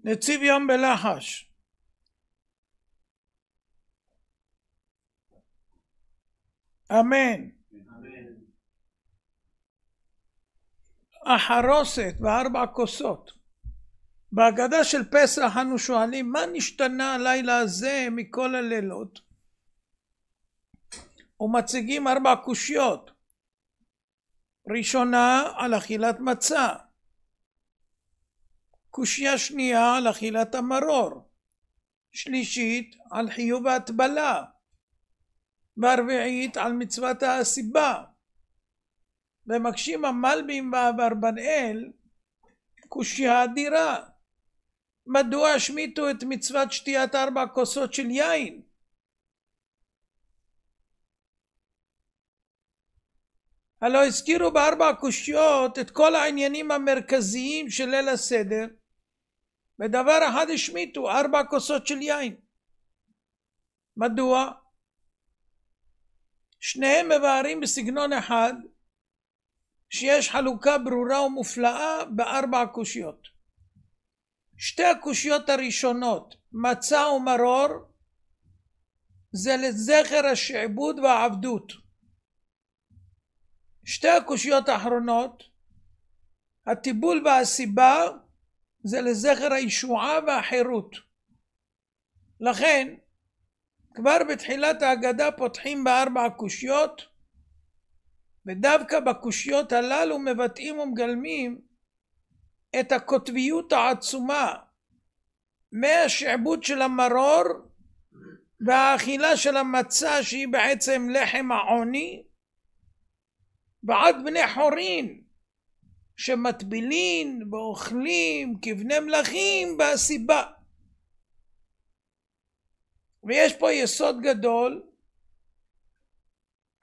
נציב ים בלחש. אמן. החרוסת וארבע כוסות. בהגדה של פסח אנו שואלים מה נשתנה הלילה הזה מכל הלילות, ומציגים ארבע קושיות. ראשונה על אכילת מצה, קושיה שנייה על אכילת המרור, שלישית על חיוב ההטבלה, והרביעית על מצוות הסיבה. ומקשים המלבים ואברבנאל קושיה אדירה, מדוע השמיטו את מצוות שתיית ארבע כוסות של יין? הלא הזכירו בארבע קושיות את כל העניינים המרכזיים של ליל הסדר, בדבר אחד השמיטו ארבע כוסות של יין. מדוע? שניהם מבארים בסגנון אחד שיש חלוקה ברורה ומופלאה בארבע קושיות. שתי הקושיות הראשונות, מצה ומרור, זה לזכר השעבוד והעבדות. שתי הקושיות האחרונות, הטיבול והסיבה, זה לזכר הישועה והחירות. לכן כבר בתחילת ההגדה פותחים בארבע קושיות, ודווקא בקושיות הללו מבטאים ומגלמים את הקוטביות העצומה מהשעבוד של המרור והאכילה של המצה שהיא בעצם לחם העוני, ועד בני חורין שמטבילין ואוכלים כבני מלכים בסיבה. ויש פה יסוד גדול.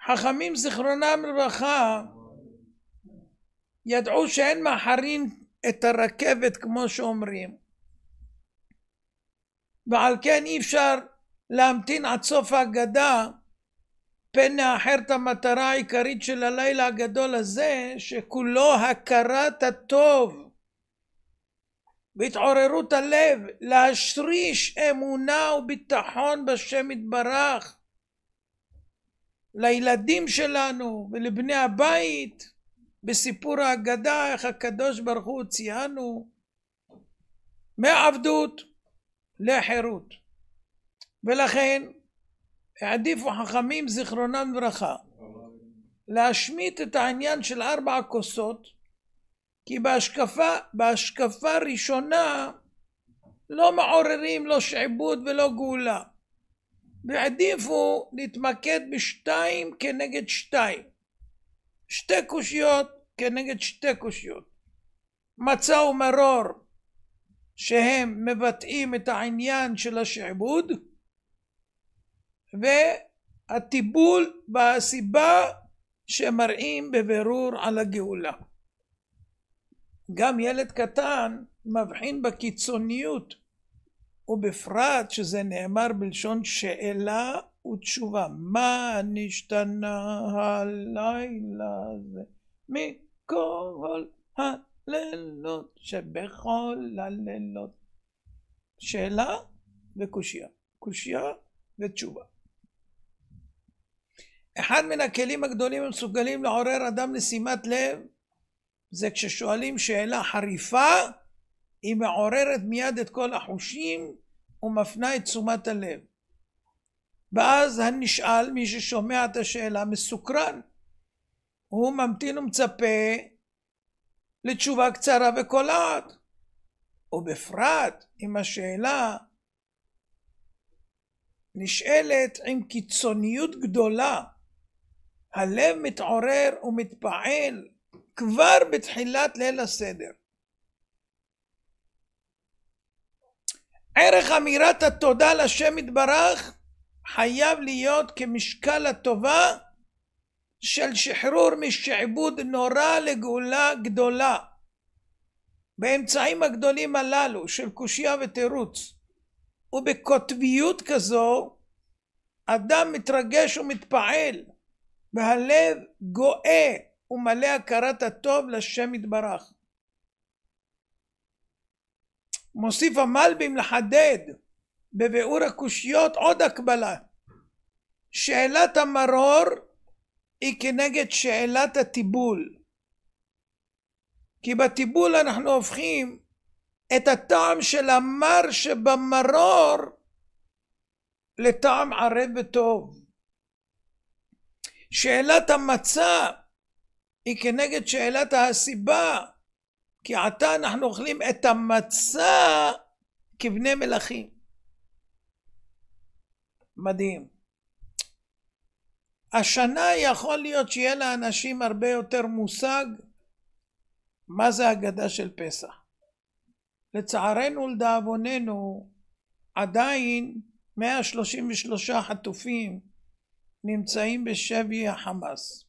חכמים זיכרונם לברכה ידעו שאין מאחרים את הרכבת כמו שאומרים, ועל כן אי אפשר להמתין עד סוף ההגדה פן נאחר את המטרה העיקרית של הלילה הגדול הזה, שכולו הכרת הטוב והתעוררות הלב, להשריש אמונה וביטחון בשם יתברך לילדים שלנו ולבני הבית, בסיפור ההגדה איך הקדוש ברוך הוא הוציאנו מעבדות לחירות. ולכן העדיפו חכמים זיכרונם לברכה להשמיט את העניין של ארבע הכוסות, כי בהשקפה ראשונה לא מעוררים לא שעבוד ולא גאולה, והעדיפו להתמקד בשתיים כנגד שתיים, שתי קושיות כנגד שתי קושיות, מצה ומרור שהם מבטאים את העניין של השעבוד, והטיבול והסיבה שמראים בבירור על הגאולה. גם ילד קטן מבחין בקיצוניות, ובפרט שזה נאמר בלשון שאלה ותשובה. מה נשתנה הלילה הזה מכל הלילות שבכל הלילות? שאלה וקושיה, קושיה ותשובה. אחד מן הכלים הגדולים המסוגלים לעורר אדם לשימת לב זה כששואלים שאלה חריפה, היא מעוררת מיד את כל החושים ומפנה את תשומת הלב. ואז הנשאל, מי ששומע את השאלה, מסוקרן. הוא ממתין ומצפה לתשובה קצרה וקולעת. ובפרט אם השאלה נשאלת עם קיצוניות גדולה, הלב מתעורר ומתפעל כבר בתחילת ליל הסדר. ערך אמירת התודה לשם יתברך חייב להיות כמשקל הטובה של שחרור משעבוד נורא לגאולה גדולה. באמצעים הגדולים הללו של קושיה ותירוץ ובקוטביות כזו, אדם מתרגש ומתפעל והלב גואה ומלא הכרת הטוב לשם יתברך. מוסיף המלבים לחדד בביאור הקושיות עוד הקבלה. שאלת המרור היא כנגד שאלת הטיבול. כי בטיבול אנחנו הופכים את הטעם של המר שבמרור לטעם ערב וטוב. שאלת המצה היא כנגד שאלת הסיבה, כי עתה אנחנו אוכלים את המצה כבני מלכים. מדהים. השנה יכול להיות שיהיה לאנשים הרבה יותר מושג מה זה הגדה של פסח. לצערנו לדאבוננו עדיין 133 חטופים נמצאים בשבי החמאס.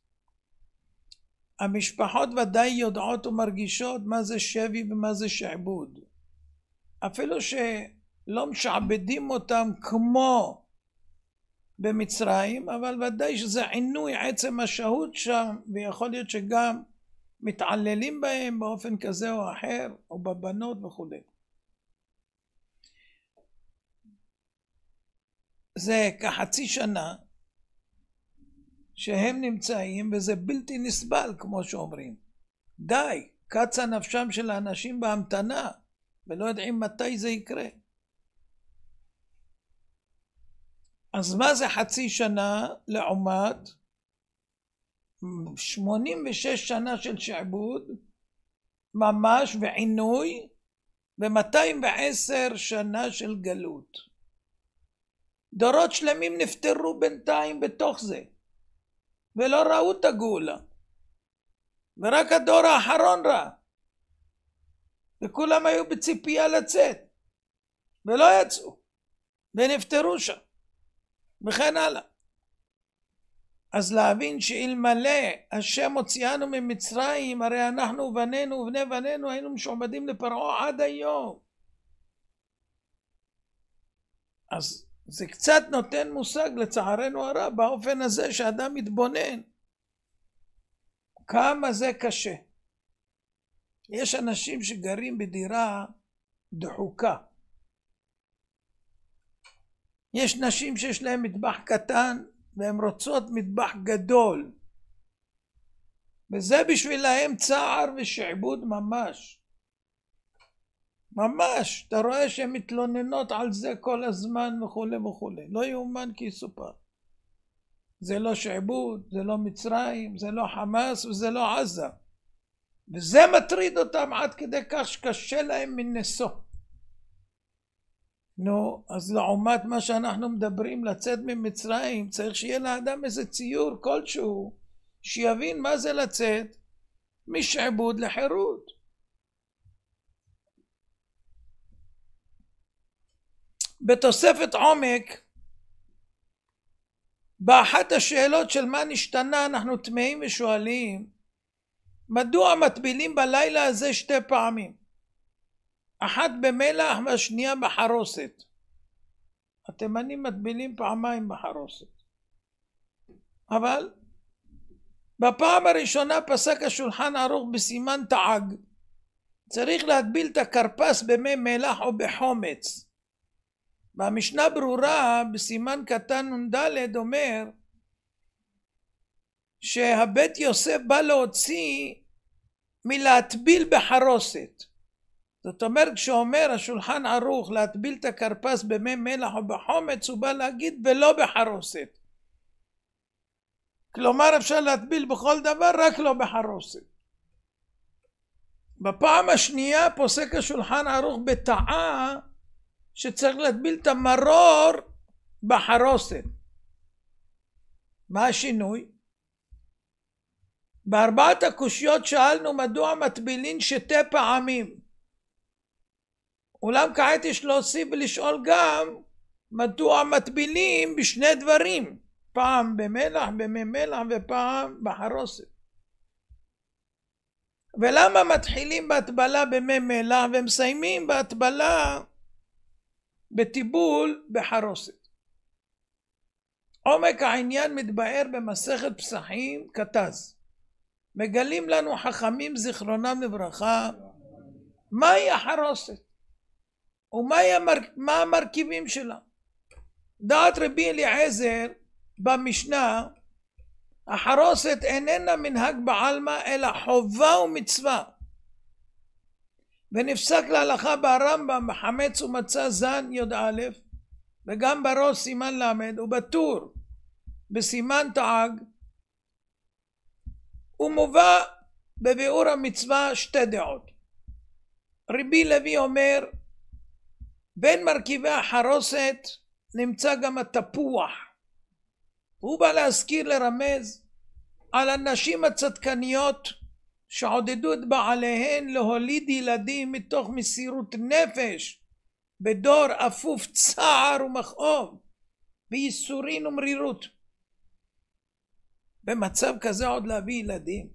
המשפחות ודאי יודעות ומרגישות מה זה שבי ומה זה שעבוד. אפילו שלא משעבדים אותם כמו במצרים, אבל ודאי שזה עינוי עצם השהות שם, ויכול להיות שגם מתעללים בהם באופן כזה או אחר, או בבנות וכו'. זה כחצי שנה שהם נמצאים, וזה בלתי נסבל כמו שאומרים. די, קצה נפשם של האנשים בהמתנה, ולא יודעים מתי זה יקרה. אז מה זה חצי שנה לעומת 86 שנה של שעבוד ממש ועינוי, ו210 שנה של גלות. דורות שלמים נפטרו בינתיים בתוך זה, ולא ראו את הגאולה, ורק הדור האחרון ראה, וכולם היו בציפייה לצאת ולא יצאו ונפטרו שם וכן הלאה. אז להבין שאלמלא השם הוציאנו ממצרים, הרי אנחנו ובנינו ובני בנינו היינו משועבדים לפרעה עד היום. אז זה קצת נותן מושג לצערנו הרב באופן הזה שאדם מתבונן כמה זה קשה. יש אנשים שגרים בדירה דחוקה, יש נשים שיש להם מטבח קטן והן רוצות מטבח גדול, וזה בשבילהם צער ושעבוד ממש. ממש, אתה רואה שהן מתלוננות על זה כל הזמן וכו' וכו'. לא יאומן כי יסופר. זה לא שעבוד, זה לא מצרים, זה לא חמאס וזה לא עזה. וזה מטריד אותם עד כדי כך שקשה להם מנסו. נו, אז לעומת מה שאנחנו מדברים לצאת ממצרים, צריך שיהיה לאדם איזה ציור כלשהו, שיבין מה זה לצאת משעבוד לחירות. בתוספת עומק, באחת השאלות של מה נשתנה אנחנו תמאים ושואלים, מדוע מטבילים בלילה הזה 2 פעמים? אחת במלח והשנייה בחרוסת. התימנים מטבילים 2 בחרוסת. אבל בפעם הראשונה פסק השולחן ערוך בסימן תעג, צריך להטביל את הכרפס במי מלח או בחומץ. והמשנה ברורה בסימן קטן נ"ד אומר שהבית יוסף בא להוציא מלהטביל בחרוסת. זאת אומרת, כשאומר השולחן ערוך להטביל את הכרפס במי מלח או בחומץ, הוא בא להגיד ולא בחרוסת. כלומר אפשר להטביל בכל דבר, רק לא בחרוסת. בפעם השנייה פוסק השולחן ערוך בטעה שצריך להטביל את המרור בחרוסת. מה השינוי? בארבעת הקושיות שאלנו מדוע מטבילין 2 פעמים. אולם כעת יש להוסיף ולשאול גם מדוע מטבילים ב2 דברים, פעם במלח, במי מלח ופעם בחרוסת. ולמה מתחילים בהטבלה במי מלח ומסיימים בהטבלה בטיבול בחרוסת? עומק העניין מתבאר במסכת פסחים כתז. מגלים לנו חכמים זיכרונם לברכה מהי החרוסת. ומה המרכיבים שלה. דעת רבי אליעזר במשנה, החרוסת איננה מנהג בעלמא אלא חובה ומצווה, ונפסק להלכה ברמב"ם בחמץ ומצה זן י"א, וגם בראש סימן למד, ובטור בסימן תעג, ומובא בביאור המצווה שתי דעות. רבי לוי אומר, בין מרכיבי החרוסת נמצא גם התפוח. הוא בא להזכיר, לרמז על הנשים הצדקניות שעודדו את בעליהן להוליד ילדים מתוך מסירות נפש בדור אפוף צער ומכאוב וייסורין ומרירות. במצב כזה עוד להביא ילדים?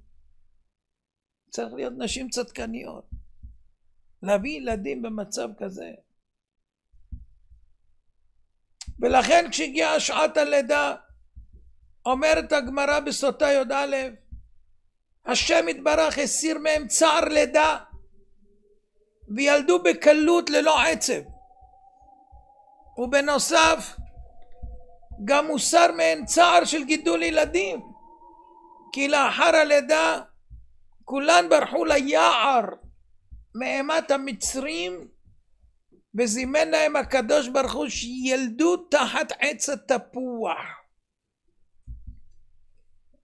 צריך להיות נשים צדקניות. להביא ילדים במצב כזה. ולכן כשהגיעה שעת הלידה, אומרת הגמרא בסוטה י"א, השם יתברך הסיר מהם צער לידה, וילדו בקלות ללא עצב. ובנוסף, גם מוסר מהם צער של גידול ילדים, כי לאחר הלידה כולן ברחו ליער מאימת המצרים, וזימן להם הקדוש ברוך הוא שילדו תחת עץ התפוח.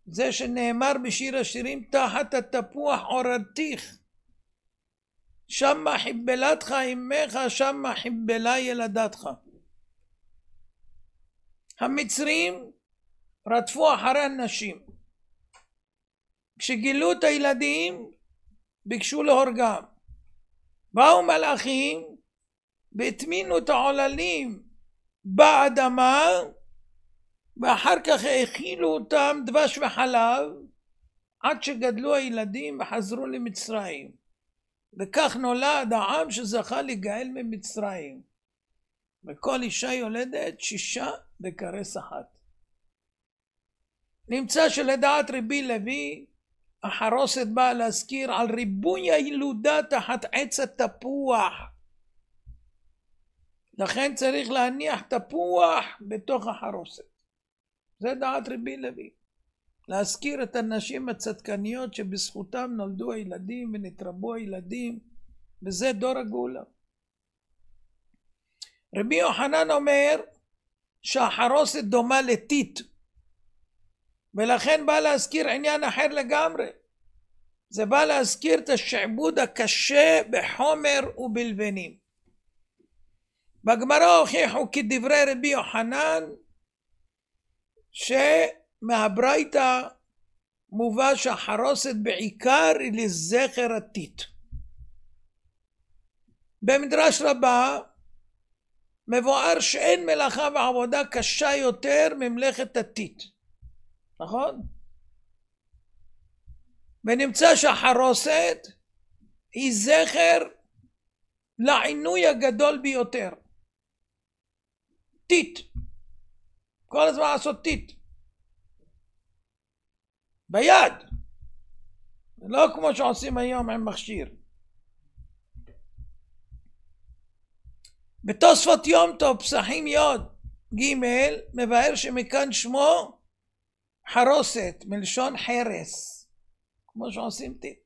זה שנאמר בשיר השירים, תחת התפוח עוררתיך, שמה חיבלתך אמך, שמה חיבלה ילדתך. המצרים רדפו אחרי הנשים. כשגילו את הילדים ביקשו להורגם. באו מלאכים והטמינו את העוללים באדמה, ואחר כך האכילו אותם דבש וחלב עד שגדלו הילדים וחזרו למצרים. וכך נולד העם שזכה לגאל ממצרים. וכל אישה יולדת 6 בכרס אחת. נמצא שלדעת רבי לוי, החרוסת באה להזכיר על ריבוי הילודה תחת עץ התפוח. לכן צריך להניח תפוח בתוך החרוסת. זה דעת רבי לוי. להזכיר את הנשים הצדקניות שבזכותם נולדו הילדים ונתרבו הילדים, וזה דור הגאולה. רבי יוחנן אומר שהחרוסת דומה לטיט, ולכן בא להזכיר עניין אחר לגמרי. זה בא להזכיר את השעבוד הקשה בחומר ובלבנים. בגמרא הוכיחו כדברי רבי יוחנן שמהברייתא מובא שהחרוסת בעיקר היא לזכר הטיט. במדרש רבה מבואר שאין מלאכה ועבודה קשה יותר ממלאכת הטיט, נכון? ונמצא שהחרוסת היא זכר לעינוי הגדול ביותר. טיט, כל הזמן לעשות טיט ביד, לא כמו שעושים היום עם מכשיר. בתוספות יום טוב פסחים יוד ג' מבאר שמכאן שמו חרוסת, מלשון חרס, כמו שעושים טיט.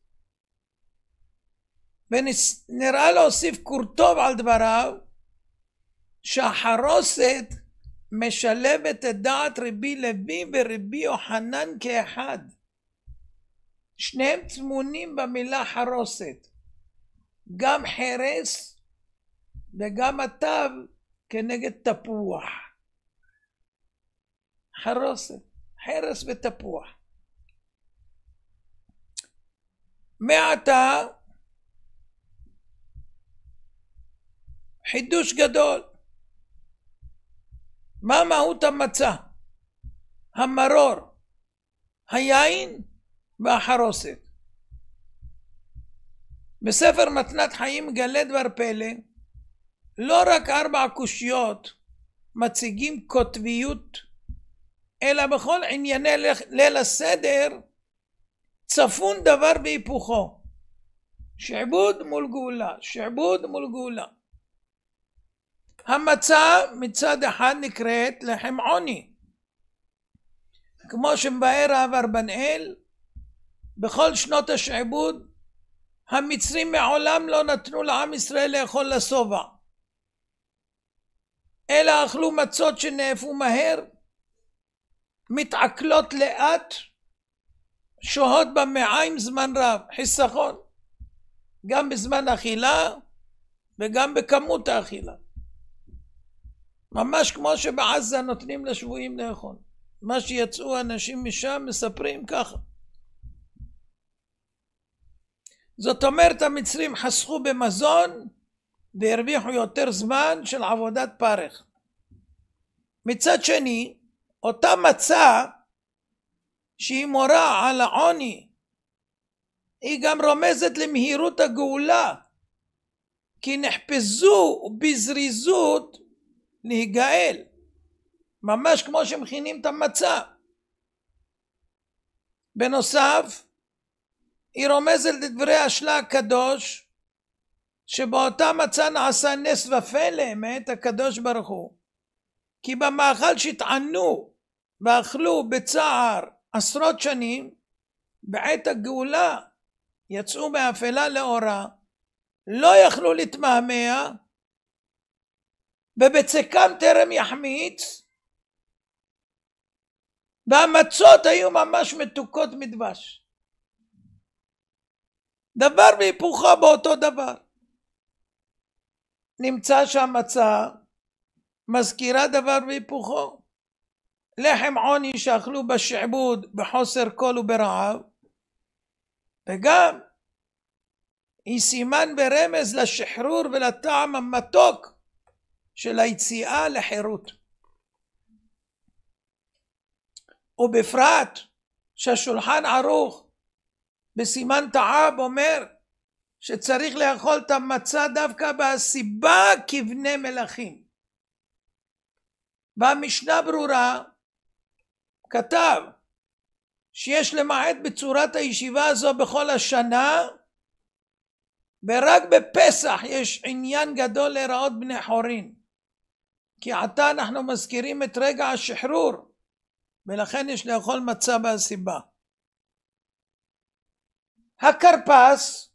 ונראה להוסיף קורטוב על דבריו שהחרוסת משלבת את דעת רבי לוי ורבי יוחנן כאחד. שניהם צמונים במילה חרוסת, גם חרס וגם התו כנגד תפוח. חרוסת, חרס ותפוח. מעתה חידוש גדול. מה מהות המצה, המרור, היין והחרוסת? בספר מתנת חיים מגלה דבר פלא, לא רק 4 קושיות מציגים קוטביות, אלא בכל ענייני ליל הסדר צפון דבר בהיפוכו. שעבוד מול גאולה, שעבוד מול גאולה. המצה מצד אחד נקראת לחם עוני, כמו שמבאר הרב אברבנאל, בכל שנות השעבוד המצרים מעולם לא נתנו לעם ישראל לאכול לשובע, אלא אכלו מצות שנאפו מהר, מתעכלות לאט, שוהות במעיים זמן רב, חיסכון גם בזמן אכילה וגם בכמות האכילה, ממש כמו שבעזה נותנים לשבויים לאכול. מה שיצאו אנשים משם מספרים ככה. זאת אומרת, המצרים חסכו במזון והרוויחו יותר זמן של עבודת פרך. מצד שני, אותה מצה שהיא מורה על העוני, היא גם רומזת למהירות הגאולה, כי נחפזו בזריזות להיגאל, ממש כמו שמכינים את המצה. בנוסף, היא רומזת לדברי השלה הקדוש, שבאותה מצה נעשה נס ופלא מאת הקדוש ברוך הוא, כי במאכל שהתענו ואכלו בצער עשרות שנים, בעת הגאולה יצאו מאפלה לאורה, לא יכלו להתמהמה, ובצקם טרם יחמיץ, והמצות היו ממש מתוקות מדבש. דבר והיפוכו באותו דבר. נמצא שהמצה מזכירה דבר והיפוכו. לחם עוני שאכלו בשעבוד בחוסר קול וברעב, וגם היא סימן ברמז לשחרור ולטעם המתוק של היציאה לחירות. ובפרט שהשולחן ערוך בסימן תעב אומר שצריך לאכול את המצה דווקא בסיבה כבני מלכים. במשנה ברורה כתב שיש למעט בצורת הישיבה הזו בכל השנה, ורק בפסח יש עניין גדול להיראות בני חורין, כי עתה אנחנו מזכירים את רגע השחרור, ולכן יש לאכול מצה בסיבה. הכרפס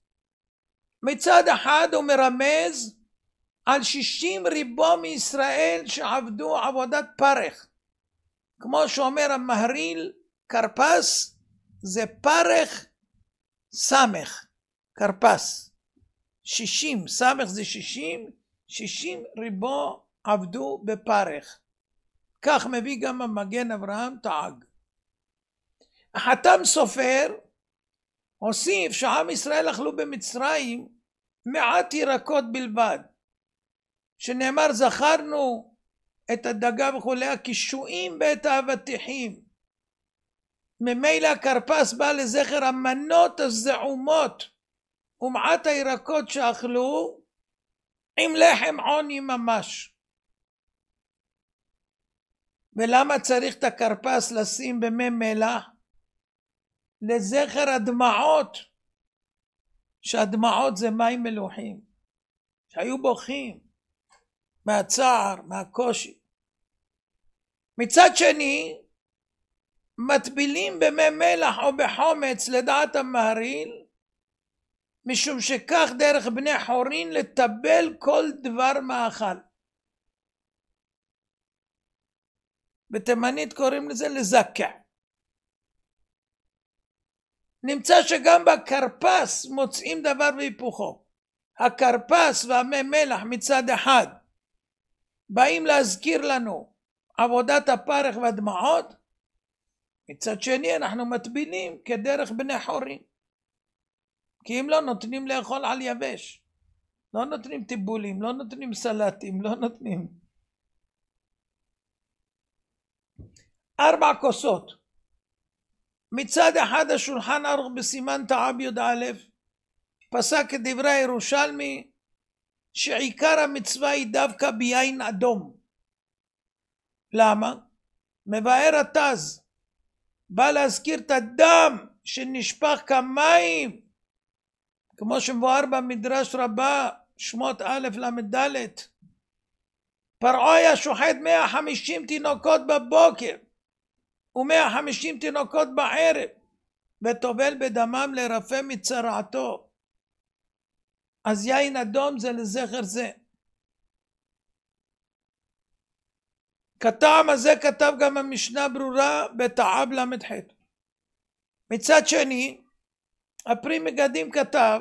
מצד אחד הוא מרמז על 60 ריבו מישראל שעבדו עבודת פרך, כמו שאומר המהריל, כרפס זה פרך סמך, כרפס 60, סמך זה 60 ריבו עבדו בפרך. כך מביא גם המגן אברהם תעג. החתם סופר הוסיף שעם ישראל אכלו במצרים מעט ירקות בלבד, שנאמר זכרנו את הדגה וכולי הקישואים בעת האבטיחים. ממילא הכרפס בא לזכר המנות הזעומות ומעט הירקות שאכלו עם לחם עוני ממש. ולמה צריך את הכרפס לשים במי מלח? לזכר הדמעות, שהדמעות זה מים מלוחים, שהיו בוכים מהצער, מהקושי. מצד שני, מטבילים במי מלח או בחומץ לדעת המהריל, משום שכך דרך בני חורין לטבל כל דבר מאכל. בתימנית קוראים לזה לזקע. נמצא שגם בכרפס מוצאים דבר והיפוכו. הכרפס והמי מלח מצד אחד באים להזכיר לנו עבודת הפרך והדמעות, מצד שני אנחנו מטבילים כדרך בני חורין, כי אם לא נותנים לאכול על יבש, לא נותנים טיבולים, לא נותנים סלטים, לא נותנים. 4 כוסות. מצד אחד השולחן ערוך בסימן תעב י"א פסק כדברי הירושלמי שעיקר המצווה היא דווקא ביין אדום. למה? מבאר התז בא להזכיר את הדם שנשפך כמים, כמו שמבואר במדרש רבה שמות א' ל"ד, פרעה היה שוחט 150 תינוקות בבוקר ו150 תינוקות בערב וטובל בדמם לרפא מצרעתו. אז יין אדום זה לזכר זה. כטעם הזה כתב גם המשנה ברורה בתעב למ"ח. מצד שני, הפרי מגדים כתב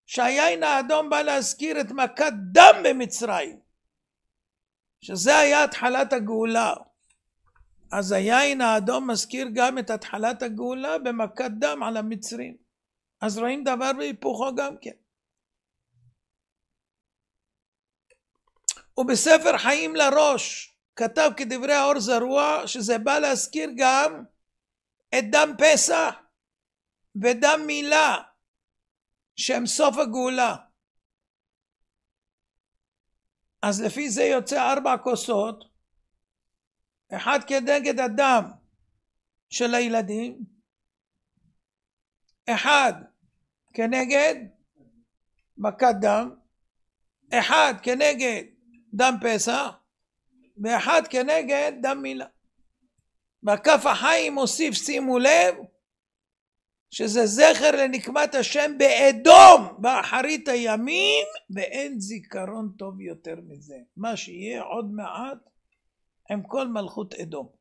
שהיין האדום בא להזכיר את מכת דם במצרים, שזה היה התחלת הגאולה. אז היין האדום מזכיר גם את התחלת הגאולה במכת דם על המצרים. אז רואים דבר בהיפוכו גם כן. ובספר חיים לראש כתב כדברי האור זרוע שזה בא להזכיר גם את דם פסח ודם מילה שהם סוף הגאולה. אז לפי זה יוצא 4 כוסות, אחד כנגד הדם של הילדים, אחד כנגד מכת דם, אחד כנגד דם פסח ואחד כנגד דם מילה. בכף החיים מוסיף, שימו לב, שזה זכר לנקמת השם באדום באחרית הימים, ואין זיכרון טוב יותר מזה. מה שיהיה עוד מעט עם כל מלכות אדום.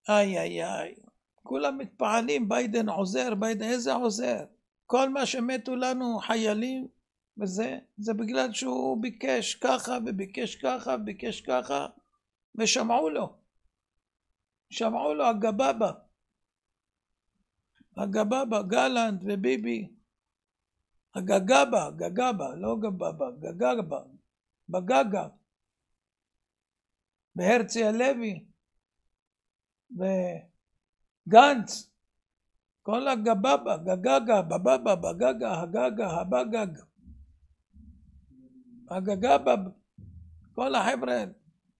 איי איי איי, כולם מתפעלים, ביידן עוזר, ביידן איזה עוזר? כל מה שמתו לנו חיילים וזה, זה בגלל שהוא ביקש ככה וביקש ככה וביקש ככה, ושמעו לו. שמעו לו הגבבה, גלנט וביבי, הגגבה, לא גבבה, גגבה, בגגה, בהרצי הלוי, וגנץ, כל הגבבה, גגגה, בבבה, בגגה, הגגה, הבגג, הגגבה, כל החבר'ה,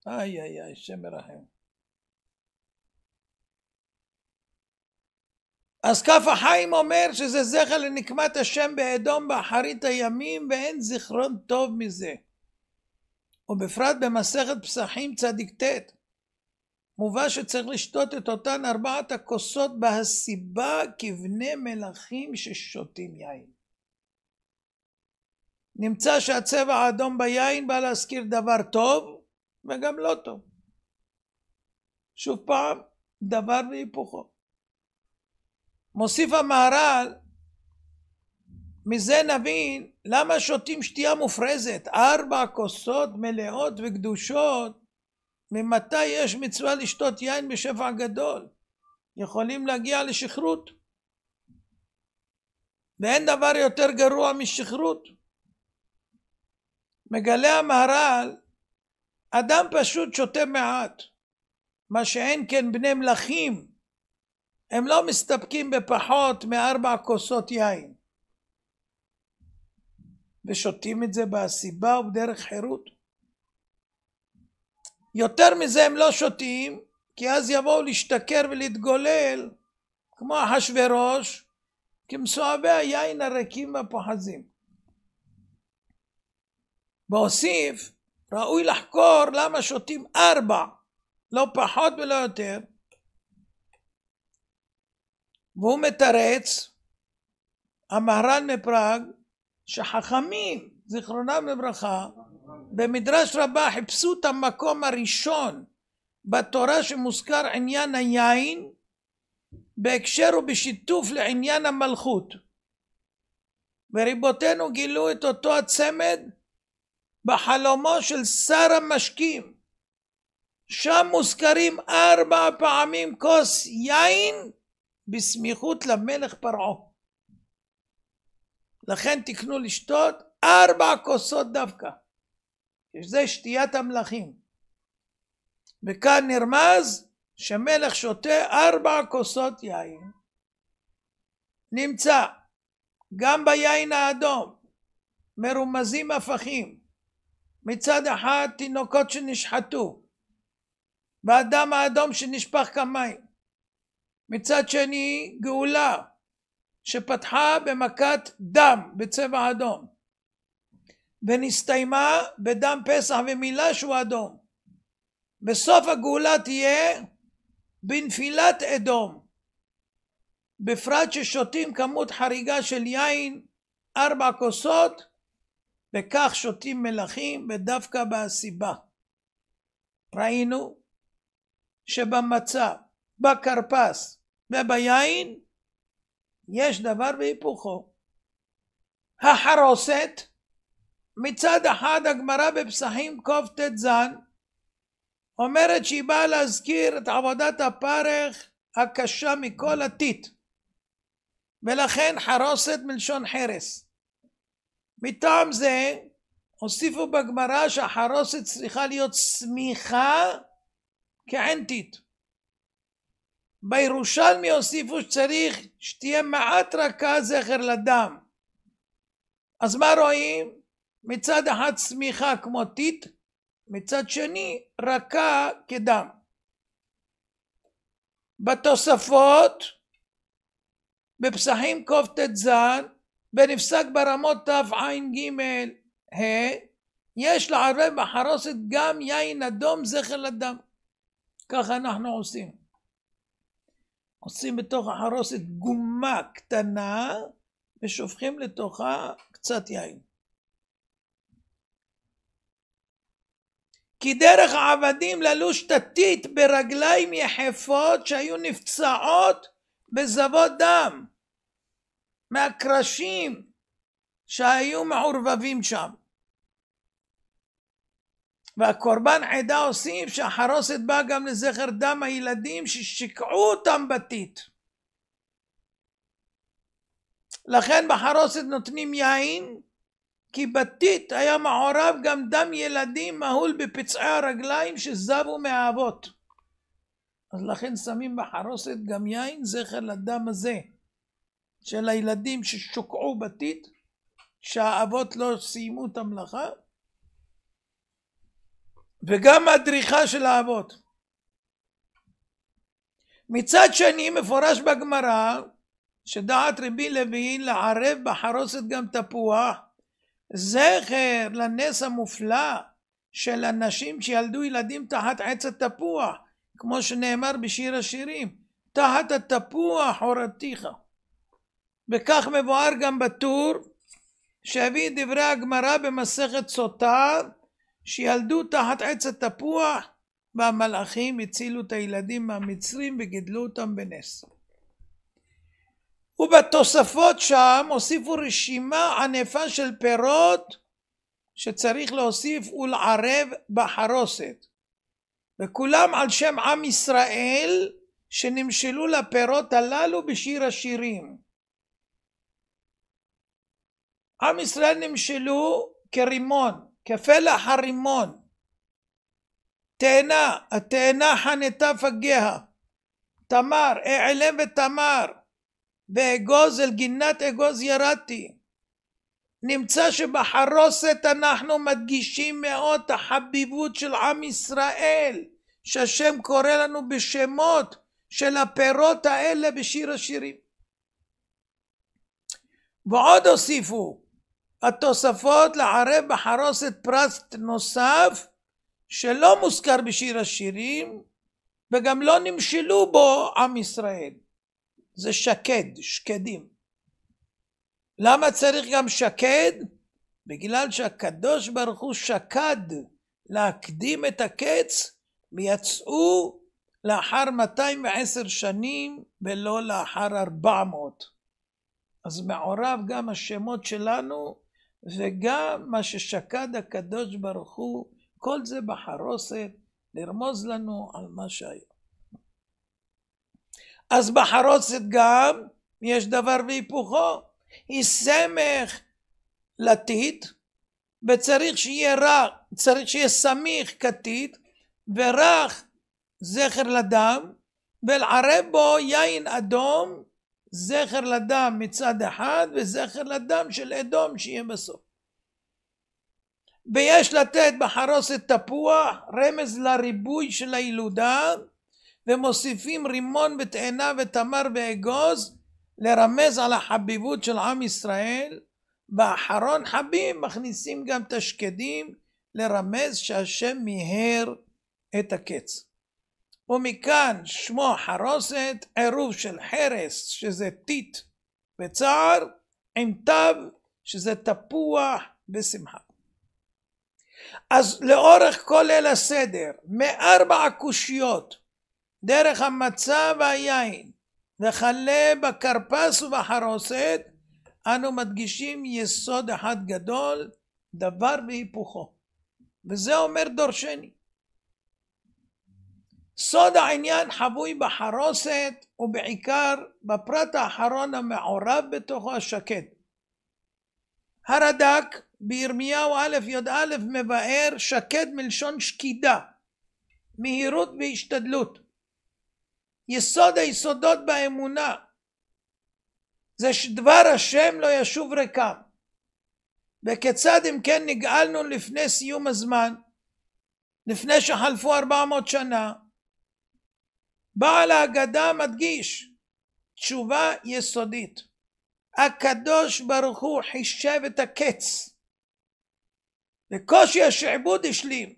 איי איי איי, שם מרחם. אז כף החיים אומר שזה זכר לנקמת השם באדום באחרית הימים, ואין זיכרון טוב מזה. ובפרט במסכת פסחים צדיק ט' מובא שצריך לשתות את אותן 4 הכוסות בהסיבה כבני מלכים ששותים יין. נמצא שהצבע האדום ביין בא להזכיר דבר טוב וגם לא טוב. שוב פעם, דבר והיפוכו. מוסיף המהר"ל, מזה נבין למה שותים שתייה מופרזת, 4 כוסות מלאות וקדושות. ממתי יש מצווה לשתות יין בשפע גדול? יכולים להגיע לשכרות, ואין דבר יותר גרוע משכרות. מגלה המהר"ל, אדם פשוט שותה מעט, מה שאין כן בני מלכים, הם לא מסתפקים בפחות מ4 כוסות יין, ושותים את זה בהסיבה ובדרך חירות. יותר מזה הם לא שותים, כי אז יבואו להשתכר ולהתגולל כמו אחשוורוש, כמסואבי היין הריקים והפוחזים. והוסיף, ראוי לחקור למה שותים 4, לא פחות ולא יותר. והוא מתרץ, המהר"ל מפראג, שחכמים, זיכרונם לברכה, במדרש רבה חיפשו את המקום הראשון בתורה שמוזכר עניין היין, בהקשר ובשיתוף לעניין המלכות. וריבותינו גילו את אותו הצמד בחלומו של שר המשקים. שם מוזכרים 4 פעמים כוס יין בסמיכות למלך פרעה. לכן תקנו לשתות 4 כוסות דווקא. שזה שתיית המלכים. וכאן נרמז שמלך שותה 4 כוסות יין. נמצא גם ביין האדום מרומזים הפכים. מצד אחד תינוקות שנשחטו, והדם האדום שנשפך כמים. מצד שני גאולה שפתחה במכת דם בצבע אדום. ונסתיימה בדם פסח ומילה שהוא אדום. בסוף הגאולה תהיה בנפילת אדום, בפרט ששותים כמות חריגה של יין 4 כוסות, וכך שותים מלכים ודווקא בהסיבה. ראינו שבמצה, בכרפס וביין יש דבר בהיפוכו. החרוסת, מצד אחד הגמרא בפסחים קט"ז אומרת שהיא באה להזכיר את עבודת הפרך הקשה מכל הטיט, ולכן חרוסת מלשון חרס. מטעם זה הוסיפו בגמרא שהחרוסת צריכה להיות סמיכה כעין טיט. בירושלמי הוסיפו שצריך שתהיה מעט רכה זכר לדם. אז מה רואים? מצד אחד סמיכה כמו טיט, מצד שני רכה כדם. בתוספות בפסחים קט"ז בנפסק ברמות תע"ג יש לערבב בחרוסת גם יין אדום זכר לדם. ככה אנחנו עושים בתוך החרוסת גומה קטנה ושופכים לתוכה קצת יין. כי דרך העבדים ללוש תתית ברגליים יחפות שהיו נפצעות בזבות דם מהקרשים שהיו מעורבבים שם. והקורבן עדה הוסיף שהחרוסת באה גם לזכר דם הילדים ששיקעו אותם בתית. לכן בחרוסת נותנים יין, כי בתית היה מעורב גם דם ילדים מהול בפצעי הרגליים שזבו מהאבות. אז לכן שמים בחרוסת גם יין זכר לדם הזה של הילדים ששוקעו בתית, שהאבות לא סיימו את המלאכה, וגם הדריכה של האבות. מצד שני מפורש בגמרא שדעת רבי לוי לערב בחרוסת גם תפוח, זכר לנס המופלא של אנשים שילדו ילדים תחת עץ התפוח, כמו שנאמר בשיר השירים, תחת התפוח הורדתיך. וכך מבואר גם בטור שהביא דברי הגמרא במסכת סוטה, שילדו תחת עץ התפוח והמלאכים הצילו את הילדים מהמצרים וגידלו אותם בנס. ובתוספות שם הוסיפו רשימה ענפה של פירות שצריך להוסיף ולערב בחרוסת, וכולם על שם עם ישראל שנמשלו לפירות הללו בשיר השירים. עם ישראל נמשלו כרימון, כפלח הרימון, תאנה, התאנה חנתה פגיה, תמר, העלם ותמר, ואגוז אל גינת אגוז ירדתי. נמצא שבחרוסת אנחנו מדגישים מאוד את החביבות של עם ישראל, שהשם קורא לנו בשמות של הפירות האלה בשיר השירים. ועוד הוסיפו התוספות לערב בחרוסת פרט נוסף שלא מוזכר בשיר השירים וגם לא נמשלו בו עם ישראל. זה שקד, שקדים. למה צריך גם שקד? בגלל שהקדוש ברוך הוא שקד להקדים את הקץ ויצאו לאחר 210 שנים ולא לאחר 400. אז מעורב גם השמות שלנו וגם מה ששקד הקדוש ברוך הוא, כל זה בחרוסת לרמוז לנו על מה שהיה. אז בחרוסת גם יש דבר והיפוכו, היא סמך לטיט וצריך שיהיה רך, צריך שיהיה סמיך כתית ורך זכר לדם, ולערב בו יין אדום זכר לדם מצד אחד וזכר לדם של אדום שיהיה בסוף. ויש לתת בחרוסת תפוח רמז לריבוי של הילודה, ומוסיפים רימון ותאנה ותמר ואגוז לרמז על החביבות של עם ישראל, באחרון חבים מכניסים גם את השקדים לרמז שהשם מיהר את הקץ. ומכאן שמו חרוסת, עירוב של חרס שזה טיט וצער, עם תו שזה תפוח ושמחה. אז לאורך כל ליל הסדר, מ4 קושיות, דרך המצה והיין, וכלה בכרפס ובחרוסת, אנו מדגישים יסוד אחד גדול, דבר והיפוכו. וזה אומר דורשני. סוד העניין חבוי בחרוסת, ובעיקר בפרט האחרון המעורב בתוכו השקד. הרד"ק בירמיהו א' י"א מבאר שקד מלשון שקידה, מהירות והשתדלות. יסוד היסודות באמונה זה שדבר השם לא ישוב ריקם. וכיצד אם כן נגאלנו לפני סיום הזמן, לפני שחלפו 400 שנה? בעל ההגדה מדגיש תשובה יסודית. הקדוש ברוך הוא חישב את הקץ, וקושי השעבוד השלים,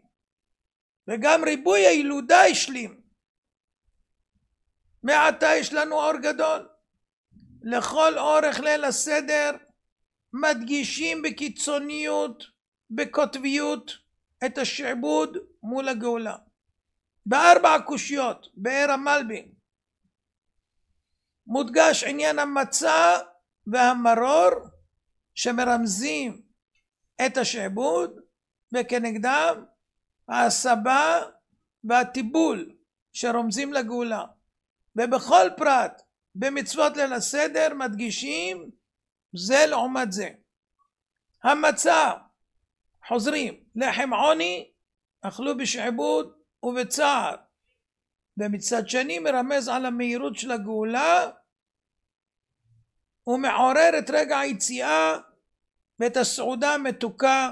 וגם ריבוי הילודה השלים. מעתה יש לנו אור גדול. לכל אורך ליל הסדר מדגישים בקיצוניות, בקוטביות, את השעבוד מול הגאולה. ב4 קושיות, באר המלבין, מודגש עניין המצה והמרור שמרמזים את השעבוד, וכנגדם ההסבה והטיבול שרומזים לגאולה. ובכל פרט במצוות ליל הסדר מדגישים זה לעומת זה. המצה, חוזרים, לחם עוני, אכלו בשעבוד ובצער, ומצד שני מרמז על המהירות של הגאולה, ומעורר את רגע היציאה ואת הסעודה המתוקה,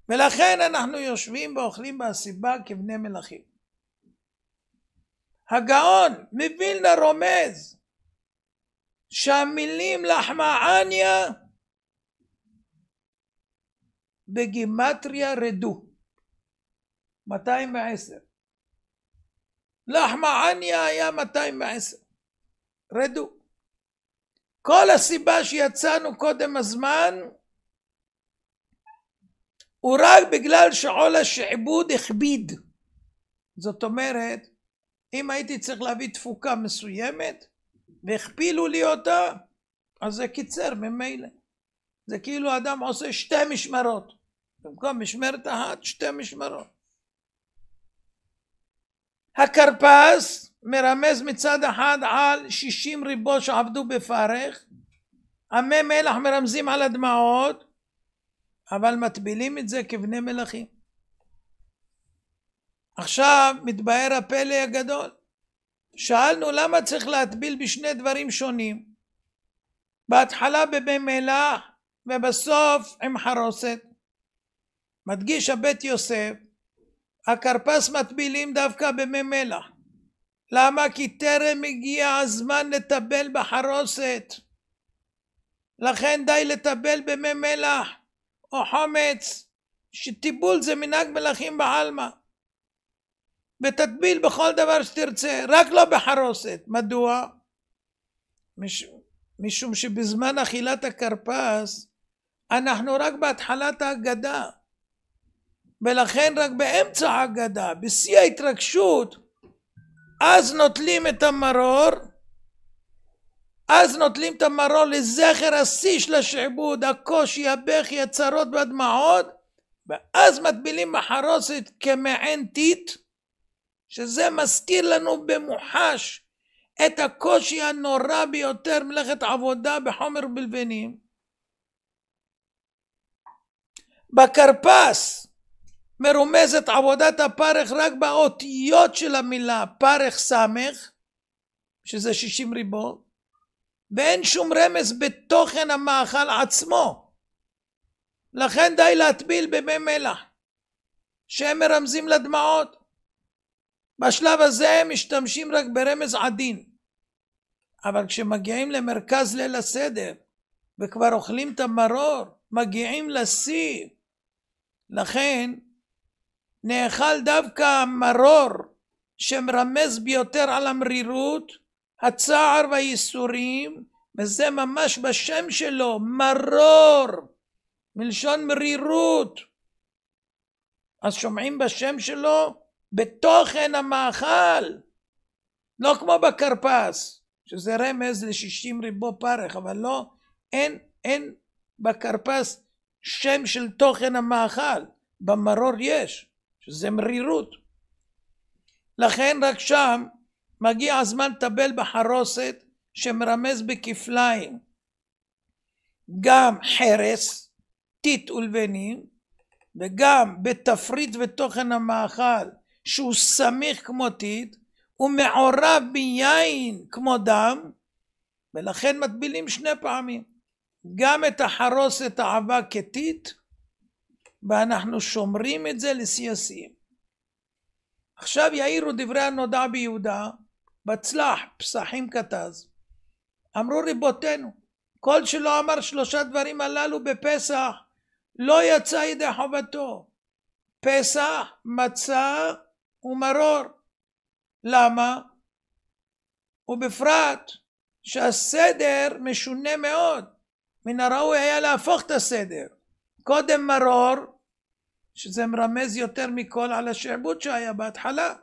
ולכן אנחנו יושבים ואוכלים בהסיבה כבני מלכים. הגאון מווילנה רומז שהמילים לחמעניה בגימטריה רדו 210. לחמעניה היה 210, רדו. כל הסיבה שיצאנו קודם הזמן הוא רק בגלל שעול השעבוד הכביד. זאת אומרת, אם הייתי צריך להביא תפוקה מסוימת והכפילו לי אותה, אז זה קיצר ממילא. זה כאילו אדם עושה 2 משמרות, במקום משמרת אחת 2 משמרות. הכרפס מרמז מצד אחד על 60 ריבו שעבדו בפרך, המי מלח מרמזים על הדמעות, אבל מטבילים את זה כבני מלכים. עכשיו מתבהר הפלא הגדול. שאלנו למה צריך להטביל בשני דברים שונים, בהתחלה במי מלח ובסוף עם חרוסת. מדגיש הבית יוסף, הכרפס מטבילים דווקא במי מלח. למה? כי טרם הגיע הזמן לטבל בחרוסת, לכן די לטבל במי מלח או חומץ, שטיבול זה מנהג מלכים בעלמא, ותטביל בכל דבר שתרצה, רק לא בחרוסת. מדוע? משום שבזמן אכילת הכרפס אנחנו רק בהתחלת ההגדה, ולכן רק באמצע ההגדה, בשיא ההתרגשות, אז נוטלים את המרור, לזכר השיא של השעבוד, הקושי, הבכי, הצרות והדמעות, ואז מטבילים בחרוסת כמעין טיט, שזה מזכיר לנו במוחש את הקושי הנורא ביותר מלאכת עבודה בחומר ובלבנים. בכרפס מרומזת עבודת הפרך רק באותיות של המילה פרך סמך, שזה 60 ריבו, ואין שום רמז בתוכן המאכל עצמו. לכן די להטביל במי מלח שהם מרמזים לדמעות. בשלב הזה משתמשים רק ברמז עדין, אבל כשמגיעים למרכז ליל הסדר וכבר אוכלים את המרור, מגיעים לשיא. לכן נאכל דווקא המרור שמרמז ביותר על המרירות, הצער והייסורים, וזה ממש בשם שלו, מרור, מלשון מרירות. אז שומעים בשם שלו בתוכן המאכל, לא כמו בכרפס, שזה רמז ל60 ריבו פרח, אבל לא, אין בכרפס שם של תוכן המאכל, במרור יש, שזה מרירות. לכן רק שם מגיע הזמן לטבל בחרוסת שמרמז בכפליים, גם חרס, טיט ולבנים, וגם בתפריט ותוכן המאכל שהוא סמיך כמו טיט, ומעורב ביין כמו דם, ולכן מטבילים 2 פעמים, גם את החרוסת העבה כטיט, ואנחנו שומרים את זה לשיא השיאים. עכשיו יאירו דברי הנודע ביהודה, בצלח פסחים כתז, אמרו ריבותינו, כל שלא אמר 3 דברים הללו בפסח, לא יצא ידי חובתו. פסח, מצה ומרור. למה? ובפרט שהסדר משונה מאוד. מן הראוי היה להפוך את הסדר. קודם מרור, שזה מרמז יותר מכל על השעבוד שהיה בהתחלה.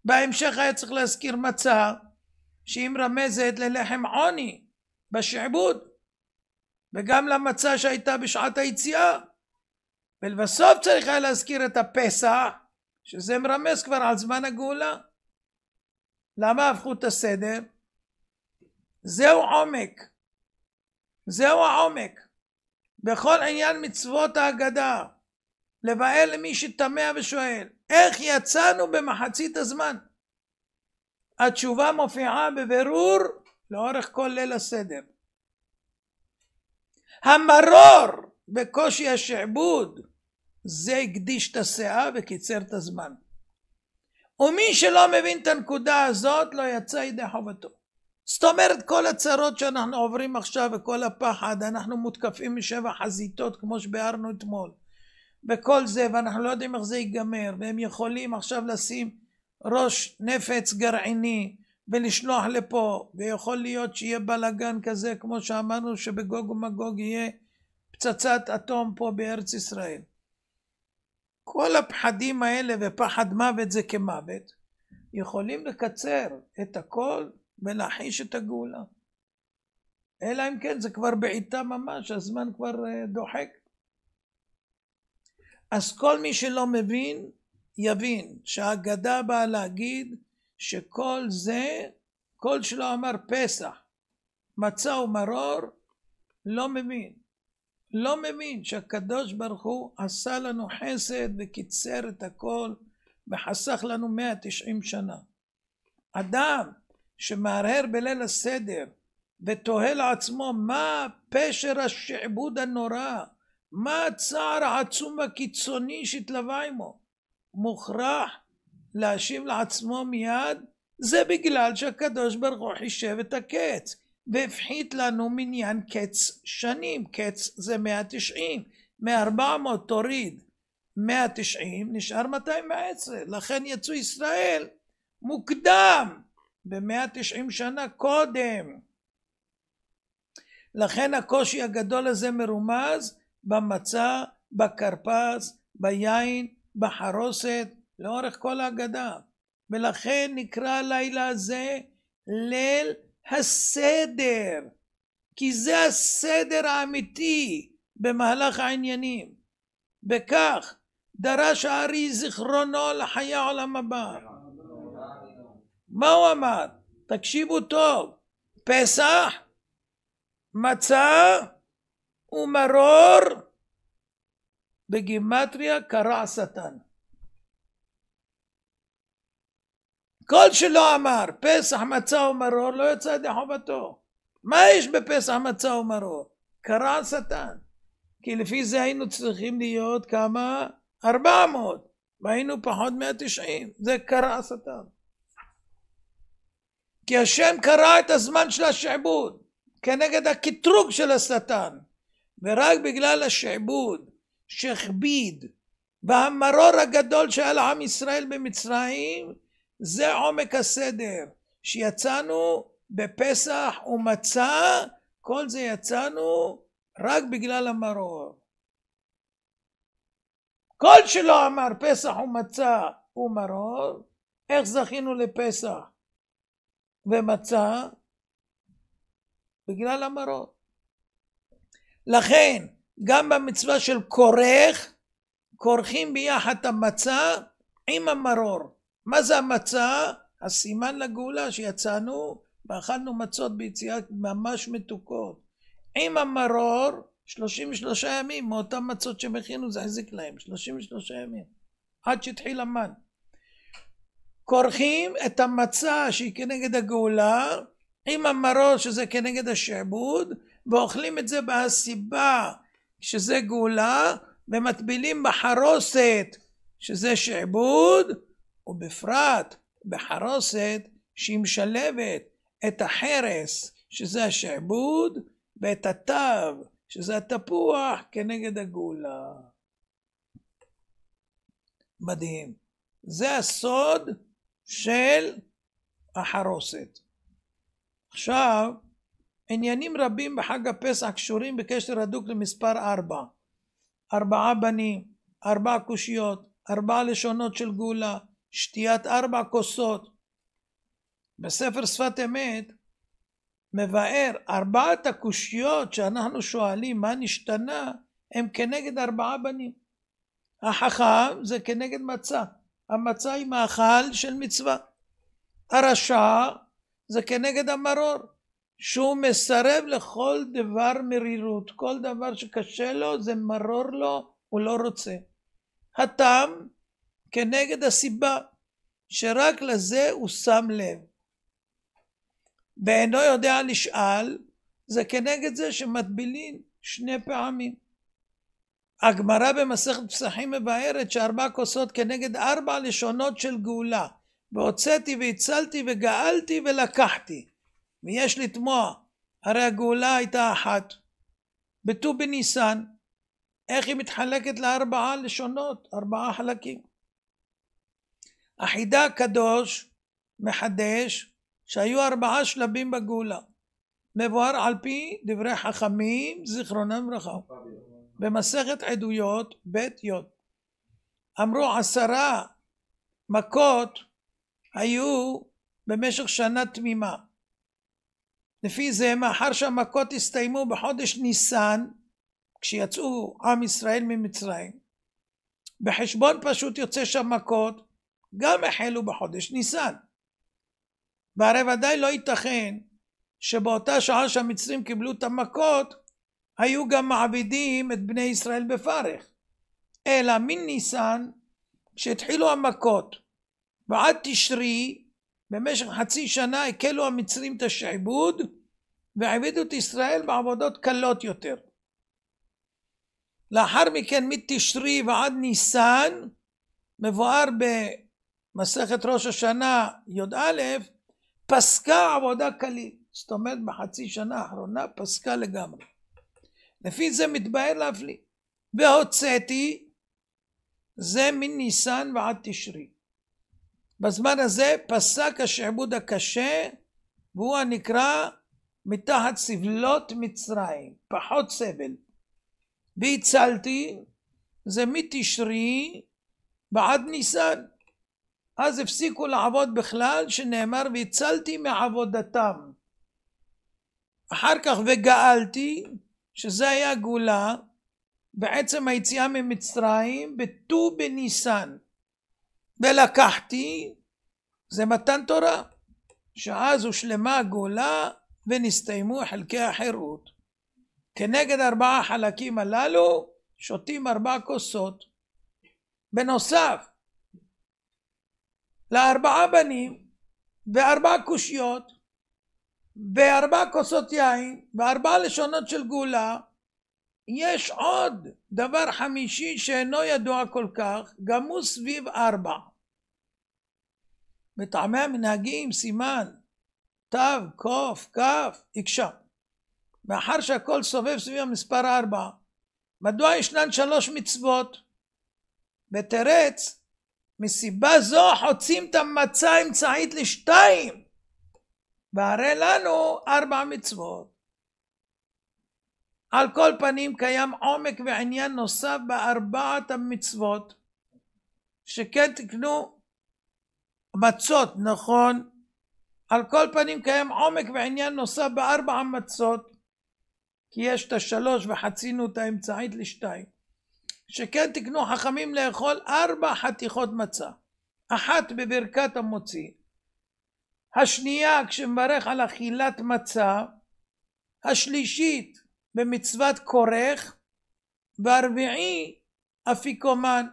בהמשך היה צריך להזכיר מצה, שהיא מרמזת ללחם עוני בשעבוד, וגם למצה שהייתה בשעת היציאה. ולבסוף צריך היה להזכיר את הפסח, שזה מרמז כבר על זמן הגאולה. למה הפכו את הסדר? זהו עומק. זהו העומק. בכל עניין מצוות ההגדה. לבאר למי שתמה ושואל, איך יצאנו במחצית הזמן? התשובה מופיעה בבירור לאורך כל ליל הסדר. המרור בקושי השעבוד, זה הקדיש את הסאה וקיצר את הזמן. ומי שלא מבין את הנקודה הזאת לא יצא ידי חובתו. זאת אומרת, כל הצרות שאנחנו עוברים עכשיו וכל הפחד, אנחנו מותקפים מ7 חזיתות כמו שביארנו אתמול, וכל זה, ואנחנו לא יודעים איך זה ייגמר, והם יכולים עכשיו לשים ראש נפץ גרעיני ולשלוח לפה, ויכול להיות שיהיה בלגן כזה כמו שאמרנו שבגוג ומגוג יהיה פצצת אטום פה בארץ ישראל. כל הפחדים האלה, ופחד מוות זה כמוות, יכולים לקצר את הכל ולהחיש את הגאולה. אלא אם כן זה כבר בעיטה ממש, הזמן כבר דוחק. אז כל מי שלא מבין, יבין שהאגדה באה להגיד שכל זה, כל שלא אמר פסח, מצה ומרור, לא מבין. לא מבין שהקדוש ברוך הוא עשה לנו חסד וקיצר את הכל וחסך לנו 190 שנה. אדם שמהרהר בליל הסדר ותוהה לעצמו מה פשר השעבוד הנורא, מה הצער העצום והקיצוני שהתלווה עמו, מוכרח להשיב לעצמו מיד, זה בגלל שהקדוש ברוך הוא חישב את הקץ והפחית לנו מניין קץ שנים. קץ זה 190, מ-400 תוריד 190 נשאר 210. לכן יצאו ישראל מוקדם ב-190 שנה קודם. לכן הקושי הגדול הזה מרומז במצה, בכרפס, ביין, בחרוסת, לאורך כל ההגדה. ולכן נקרא הלילה הזה ליל הסדר, כי זה הסדר האמיתי במהלך העניינים. בכך דרש הארי זיכרונו לחיי העולם הבא. מה הוא אמר? תקשיבו טוב, פסח, מצה ומרור, בגימטריה קרע שטן. כל שלא אמר פסח, מצה ומרור לא יצא ידי חובתו. מה יש בפסח, מצה ומרור? קרע שטן. כי לפי זה היינו צריכים להיות כמה? 400. והיינו פחות 190. זה קרע שטן. כי השם קרע את הזמן של השעבוד כנגד הקטרוג של השטן. ורק בגלל השעבוד שהכביד והמרור הגדול שהיה לעם ישראל במצרים, זה עומק הסדר, שיצאנו בפסח ומצה, כל זה יצאנו רק בגלל המרור. כל שלא אמר פסח ומצה ומרור, איך זכינו לפסח ומצה? בגלל המרור. לכן גם במצווה של כורך, כורכים ביחד את המצה עם המרור. מה זה המצה? הסימן לגאולה שיצאנו ואכלנו מצות ביציאה ממש מתוקות. עם המרור 33 ימים, מאותם מצות שמכינו זה החזיק להם 33 ימים עד שהתחיל המן. כורכים את המצה שהיא כנגד הגאולה עם המרור שזה כנגד השעבוד, ואוכלים את זה בהסיבה שזה גאולה, ומטבילים בחרוסת שזה שעבוד, ובפרט בחרוסת שהיא משלבת את החרס שזה השעבוד ואת התו שזה התפוח כנגד הגאולה. מדהים. זה הסוד של החרוסת. עכשיו, עניינים רבים בחג הפסח קשורים בקשר הדוק למספר 4. 4 בנים, 4 קושיות, 4 לשונות של גאולה, שתיית 4 כוסות. בספר שפת אמת מבאר 4 הקושיות שאנחנו שואלים מה נשתנה, הם כנגד 4 בנים. החכם זה כנגד מצה. המצה היא מאכל של מצווה. הרשע זה כנגד המרור, שהוא מסרב לכל דבר מרירות. כל דבר שקשה לו זה מרור לו, הוא לא רוצה. התם כנגד הסיבה, שרק לזה הוא שם לב. ואינו יודע לשאל, זה כנגד זה שמטבילים 2 פעמים. הגמרא במסכת פסחים מבארת ש4 כוסות כנגד 4 לשונות של גאולה. והוצאתי והצלתי וגאלתי ולקחתי. ויש לתמוע, הרי הגאולה הייתה אחת. בט"ו בניסן, איך היא מתחלקת ל4 לשונות, 4 חלקים. החידה הקדוש מחדש שהיו 4 שלבים בגאולה. מבואר על פי דברי חכמים זיכרונם לברכה. במסכת עדויות בית י' אמרו 10 מכות היו במשך שנה תמימה. לפי זה מאחר שהמכות הסתיימו בחודש ניסן, כשיצאו עם ישראל ממצרים, בחשבון פשוט יוצא שהמכות גם החלו בחודש ניסן. והרי ודאי לא ייתכן שבאותה שעה שהמצרים קיבלו את המכות היו גם מעבידים את בני ישראל בפרך, אלא מן ניסן כשהתחילו המכות ועד תשרי במשך חצי שנה הקלו המצרים את השעבוד ועבדו את ישראל בעבודות קלות יותר. לאחר מכן מתשרי ועד ניסן מבואר במסכת ראש השנה י"א פסקה עבודה קליל, זאת אומרת בחצי שנה האחרונה פסקה לגמרי. לפי זה מתבאר להפליא. והוצאתי זה מניסן ועד תשרי. בזמן הזה פסק השעבוד הקשה, והוא הנקרא מתחת סבלות מצרים, פחות סבל. והצלתי זה מתשרי ועד ניסן. אז הפסיקו לעבוד בכלל, שנאמר והצלתי מעבודתם. אחר כך וגאלתי, שזה היה גאולה, בעצם היציאה ממצרים בט"ו בניסן. ולקחתי, זה מתן תורה, שאז הושלמה הגאולה ונסתיימו חלקי החירות. כנגד 4 החלקים הללו שותים 4 כוסות. בנוסף ל4 בנים ו4 קושיות ו4 כוסות יין ו4 לשונות של גאולה, יש עוד דבר חמישי שאינו ידוע כל כך, גם הוא סביב 4. בטעמי המנהגים סימן תו, קוף, כף, הקשה. מאחר שהכל סובב סביב המספר 4, מדוע ישנן 3 מצוות? בתרץ, מסיבה זו חוצים את המצה אמצעית ל2, והרי לנו 4 מצוות. על כל פנים קיים עומק ועניין נוסף ב4 המצוות, שכן תקנו מצות, נכון? על כל פנים קיים עומק ועניין נוסף ב4 המצות, כי יש את 3 וחצינו את האמצעית ל2, שכן תקנו חכמים לאכול 4 חתיכות מצה, אחת בברכת המוציא, השנייה כשמברך על אכילת מצה, השלישית במצוות כורך, והרביעי אפיקומן.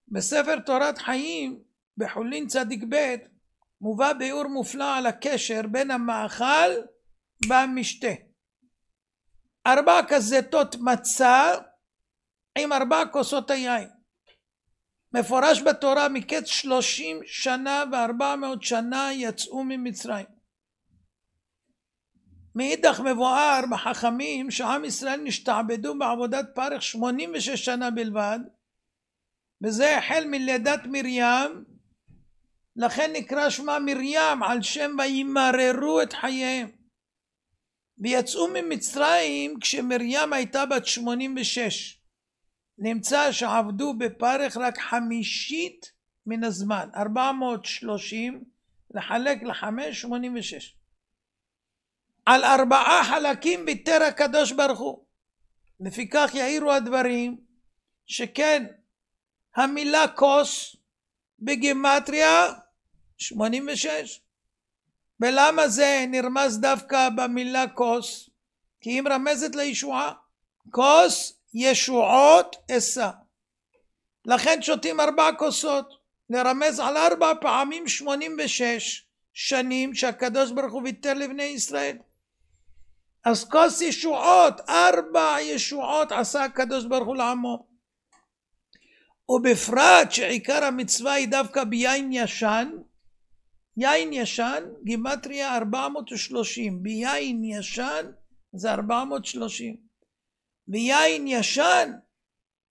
בספר תורת חיים בחולין צדיק ב' מובא ביאור מופלא על הקשר בין המאכל והמשתה. 4 כזיתות מצה עם 4 כוסות היין. מפורש בתורה מקץ 30 שנה ו400 שנה יצאו ממצרים. מאידך מבואר בחכמים שעם ישראל נשתעבדו בעבודת פרך 86 שנה בלבד, וזה החל מלידת מרים, לכן נקרא שמה מרים על שם וימררו את חייהם. ויצאו ממצרים כשמרים הייתה בת 86. נמצא שעבדו בפרך רק 1/5 מן הזמן, 430 לחלק ל5, 86. על 4 חלקים ביטר הקדוש ברוך הוא. לפיכך יאירו הדברים שכן המילה כוס בגימטריה 86. ולמה זה נרמז דווקא במילה כוס? כי היא מרמזת לישועה. כוס ישועות אשא. לכן שותים 4 כוסות, לרמז על 4 פעמים 86 שנים שהקדוש ברוך הוא ויתר לבני ישראל. אז כוס ישועות, 4 ישועות עשה הקדוש ברוך הוא לעמו. ובפרט שעיקר המצווה היא דווקא ביין ישן. יין ישן גימטריה 430, ביין ישן זה 430, ויין ישן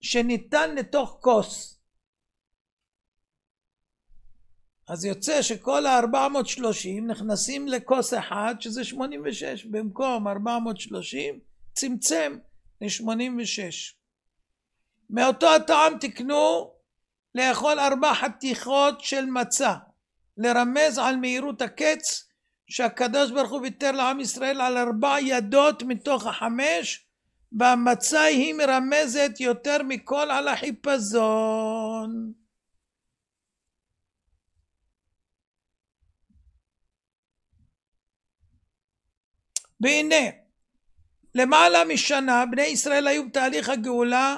שניתן לתוך כוס. אז יוצא שכל ה430 נכנסים לכוס אחד שזה 86, במקום 430 צמצם ל86. מאותו הטעם תקנו לאכול 4 חתיכות של מצה, לרמז על מהירות הקץ שהקדוש ברוך הוא ויתר לעם ישראל על 4 ידות מתוך 5, והמצה היא מרמזת יותר מכל על החיפזון. והנה למעלה משנה בני ישראל היו בתהליך הגאולה,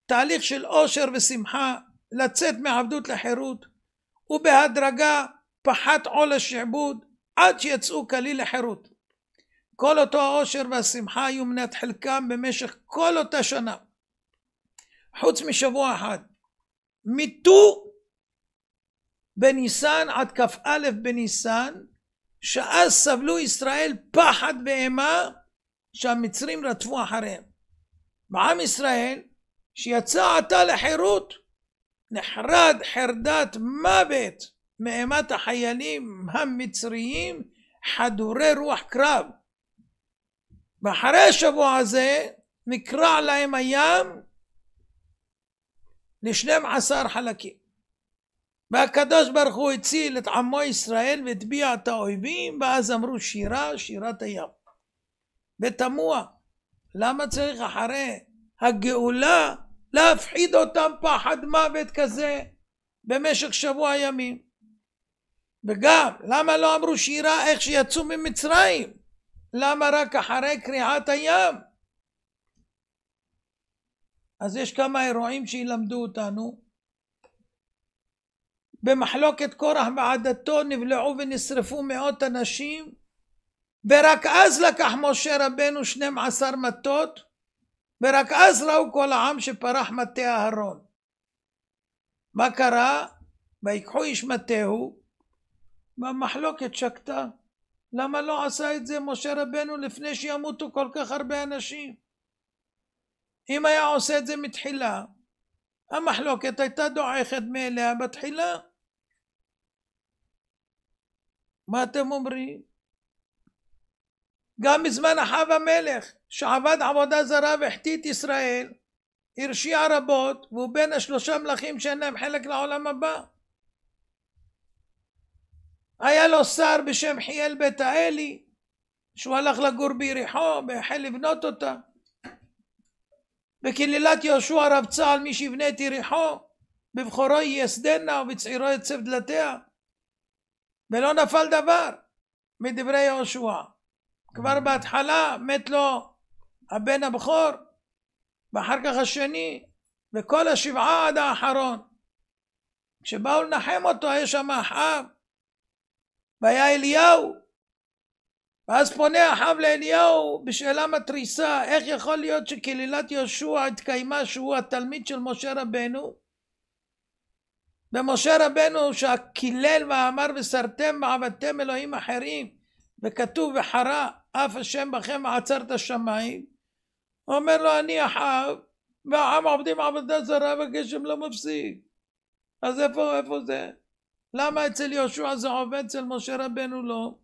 תהליך של אושר ושמחה לצאת מעבדות לחירות, ובהדרגה פחת עול השעבוד עד שיצאו כליל לחירות. כל אותו האושר והשמחה היו מנת חלקם במשך כל אותה שנה, חוץ משבוע אחד, מיתו בניסן עד כ"א בניסן, שאז סבלו ישראל פחד ואימה שהמצרים רדפו אחריהם. בעם ישראל שיצא עתה לחירות נחרד חרדת מוות מאימת החיילים המצריים חדורי רוח קרב. ואחרי השבוע הזה נקרע להם הים ל12 חלקים. והקדוש ברוך הוא הציל את עמו ישראל והטביע את האויבים, ואז אמרו שירה, שירת הים. ותמוה, למה צריך אחרי הגאולה להפחיד אותם פחד מוות כזה במשך שבוע ימים? וגם למה לא אמרו שירה איך שיצאו ממצרים? למה רק אחרי קריעת הים? אז יש כמה אירועים שילמדו אותנו. במחלוקת קורח ועדתו נבלעו ונשרפו 100 אנשים, ורק אז לקח משה רבנו 12 מטות, ורק אז ראו כל העם שפרח מטה אהרון. מה קרה? ויקחו איש מטהו, והמחלוקת שקטה. למה לא עשה את זה משה רבנו לפני שימותו כל כך הרבה אנשים? אם היה עושה את זה מתחילה, המחלוקת הייתה דועכת מאליה בתחילה. מה אתם אומרים? גם בזמן אחאב המלך, שעבד עבודה זרה והחטיא את ישראל, הרשיע רבות, והוא בין השלושה מלכים שאין להם חלק לעולם הבא. היה לו שר בשם חיאל בית האלי, שהוא הלך לגור ביריחו והחל לבנות אותה. בקללת יהושע רב צהל מי שיבנה את יריחו, בבחורו ייסדנה ובצעירו יצב דלתיה. ולא נפל דבר מדברי יהושע. כבר בהתחלה מת לו הבן הבכור, ואחר כך השני, וכל השבעה עד האחרון. כשבאו לנחם אותו היה שם אחאב, והיה אליהו, ואז פונה אחאב לאליהו בשאלה מתריסה, איך יכול להיות שקללת יהושע התקיימה שהוא התלמיד של משה רבנו, ומשה רבנו שהקילל ואמר וסרתם ועבדתם אלוהים אחרים, וכתוב וחרה אף השם בכם ועצר את השמיים, אומר לו אני אחאב, והעם עובדים עבודה זרה והגשם לא מפסיק. אז איפה זה? למה אצל יהושע זה עובד, אצל משה רבנו לא?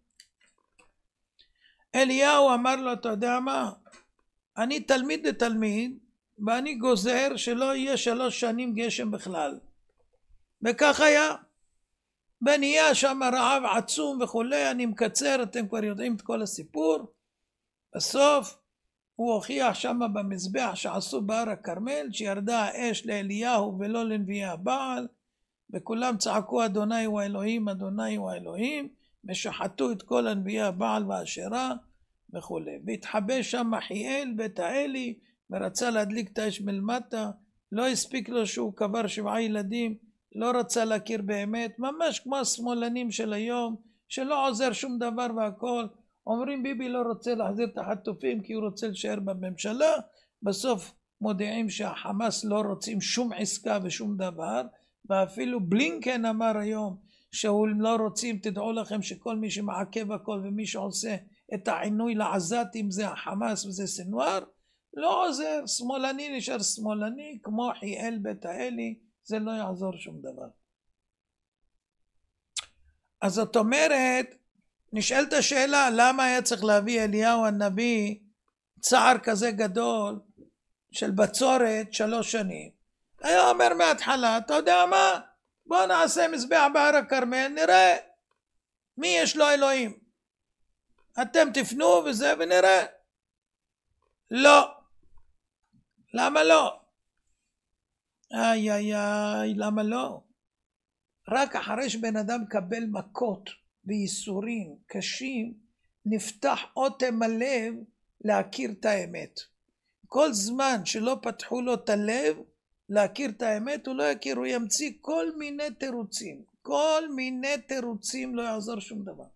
אליהו אמר לו, אתה יודע מה? אני תלמיד לתלמיד, ואני גוזר שלא יהיה 3 שנים גשם בכלל. וכך היה. ונהיה שם רעב עצום וכולי, אני מקצר, אתם כבר יודעים את כל הסיפור. בסוף הוא הוכיח שם במזבח שעשו בהר הכרמל, שירדה האש לאליהו ולא לנביאי הבעל, וכולם צעקו אדוני הוא האלוהים, אדוני הוא האלוהים, ושחטו את כל הנביאי הבעל והאשרה וכולי. והתחבא שם חיאל בית האלי, ורצה להדליק את האש מלמטה, לא הספיק לו שהוא קבר 7 ילדים, לא רצה להכיר באמת, ממש כמו השמאלנים של היום, שלא עוזר שום דבר והכל. אומרים ביבי לא רוצה להחזיר את החטופים כי הוא רוצה להישאר בממשלה, בסוף מודיעים שהחמאס לא רוצים שום עסקה ושום דבר, ואפילו בלינקן אמר היום שהוא לא רוצים, תדעו לכם שכל מי שמעכב הכל ומי שעושה את העינוי לעזתים זה החמאס וזה סנואר, לא עוזר, שמאלני נשאר שמאלני, כמו חיאל בית האלי, זה לא יעזור שום דבר. אז זאת אומרת, נשאלת השאלה, למה היה צריך להביא אליהו הנביא צער כזה גדול של בצורת 3 שנים? היה אומר מההתחלה, אתה יודע מה? בוא נעשה מזבח בהר הכרמל, נראה מי יש לו אלוהים. אתם תפנו וזה ונראה. לא. למה לא? למה לא? רק אחרי שבן אדם קבל מכות וייסורים קשים, נפתח אוטם הלב להכיר את האמת. כל זמן שלא פתחו לו את הלב להכיר את האמת, הוא לא יכיר, הוא ימציא כל מיני תירוצים. כל מיני תירוצים, לא יעזור שום דבר.